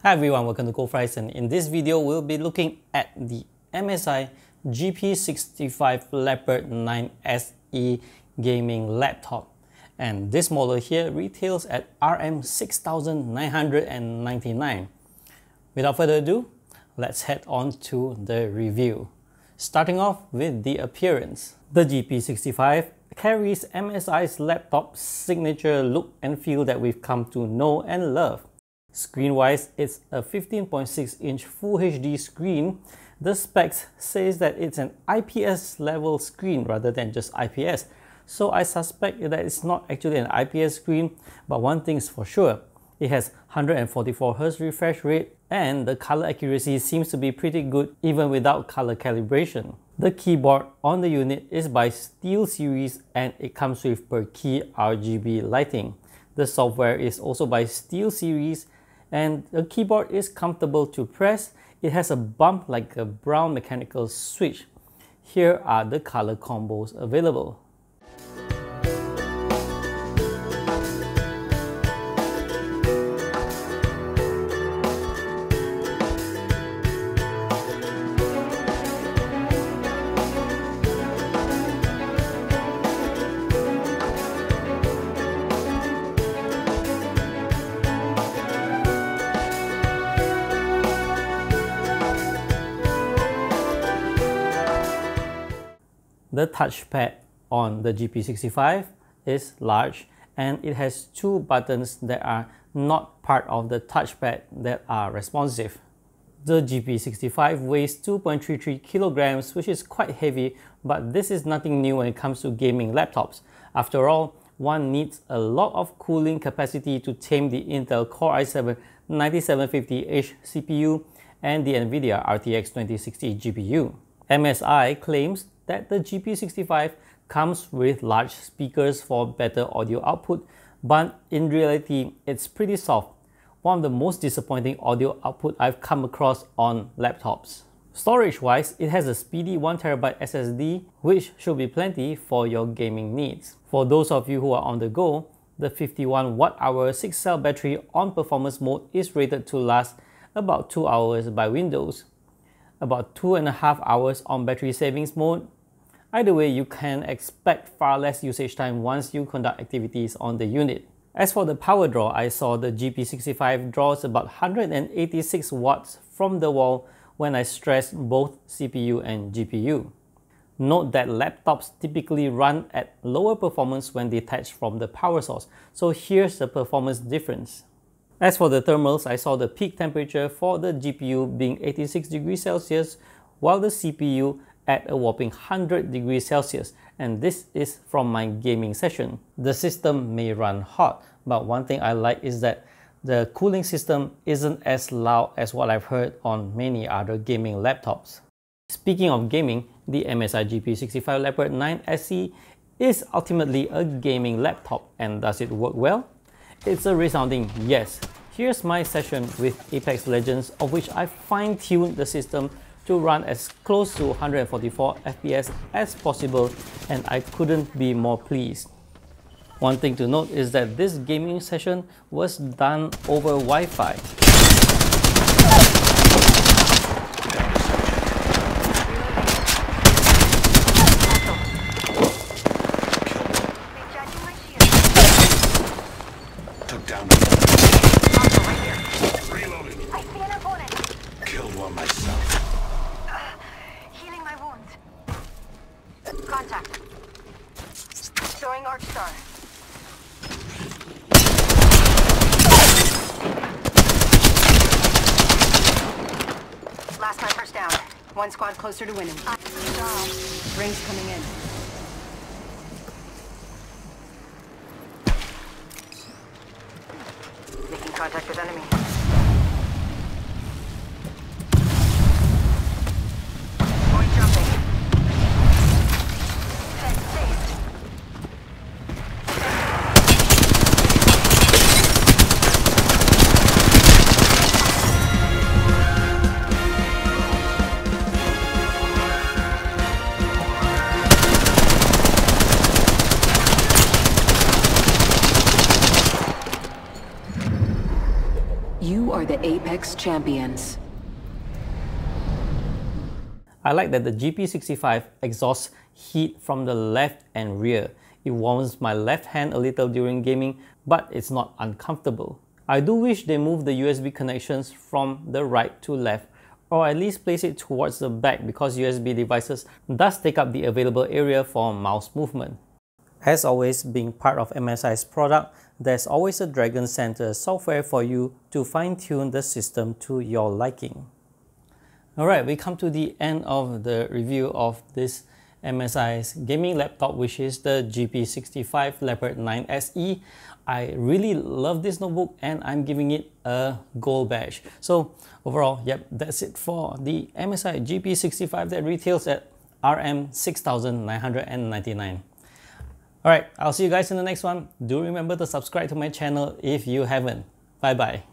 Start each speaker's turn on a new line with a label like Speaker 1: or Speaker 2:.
Speaker 1: Hi everyone, welcome to goldfries, and in this video we'll be looking at the MSI GP65 Leopard 9 SE gaming laptop, and this model here retails at RM 6,999. Without further ado, let's head on to the review. Starting off with the appearance. The GP65 carries MSI's laptop's signature look and feel that we've come to know and love. Screen-wise, it's a 15.6-inch Full HD screen. The specs says that it's an IPS-level screen rather than just IPS. So I suspect that it's not actually an IPS screen, but one thing's for sure. It has 144Hz refresh rate, and the color accuracy seems to be pretty good even without color calibration. The keyboard on the unit is by SteelSeries and it comes with per key RGB lighting. The software is also by SteelSeries, and the keyboard is comfortable to press. It has a bump like a brown mechanical switch. Here are the color combos available. The touchpad on the GP65 is large, and it has two buttons that are not part of the touchpad that are responsive. The GP65 weighs 2.33 kilograms, which is quite heavy, but this is nothing new when it comes to gaming laptops. After all, one needs a lot of cooling capacity to tame the Intel Core i7-9750H CPU and the Nvidia RTX 2060 GPU. MSI claims that the GP65 comes with large speakers for better audio output, but in reality, it's pretty soft. One of the most disappointing audio output I've come across on laptops. Storage-wise, it has a speedy 1TB SSD, which should be plenty for your gaming needs. For those of you who are on the go, the 51 Wh 6-cell battery on performance mode is rated to last about 2 hours by Windows, about 2.5 hours on battery savings mode. Either way, you can expect far less usage time once you conduct activities on the unit. As for the power draw, I saw the GP65 draws about 186 watts from the wall when I stressed both CPU and GPU. Note that laptops typically run at lower performance when detached from the power source, so here's the performance difference. As for the thermals, I saw the peak temperature for the GPU being 86 degrees Celsius, while the CPU at a whopping 100 degrees Celsius, and this is from my gaming session. The system may run hot, but one thing I like is that the cooling system isn't as loud as what I've heard on many other gaming laptops. Speaking of gaming, the MSI GP65 Leopard 9 SE is ultimately a gaming laptop, and does it work well? It's a resounding yes. Here's my session with Apex Legends, of which I fine-tuned the system to run as close to 144 FPS as possible, and I couldn't be more pleased. One thing to note is that this gaming session was done over Wi-Fi.
Speaker 2: Took down reloading. I see an opponent. Killed one myself. Healing my wounds. Contact. Throwing Arc Star. Last sniper's down. One squad closer to winning. Rings coming in. Making contact with enemy. Point jumping. Head safe.
Speaker 3: apex champions.
Speaker 1: I like that the GP65 exhausts heat from the left and rear. It warms my left hand a little during gaming, but it's not uncomfortable. I do wish they moved the USB connections from the right to left, or at least place it towards the back, because USB devices does take up the available area for mouse movement. As always, being part of MSI's product, there's always a Dragon Center software for you to fine-tune the system to your liking. Alright, we come to the end of the review of this MSI's gaming laptop, which is the GP65 Leopard 9 SE. I really love this notebook and I'm giving it a gold badge. So overall, yep, that's it for the MSI GP65 that retails at RM 6,999. Alright, I'll see you guys in the next one. Do remember to subscribe to my channel if you haven't. Bye bye.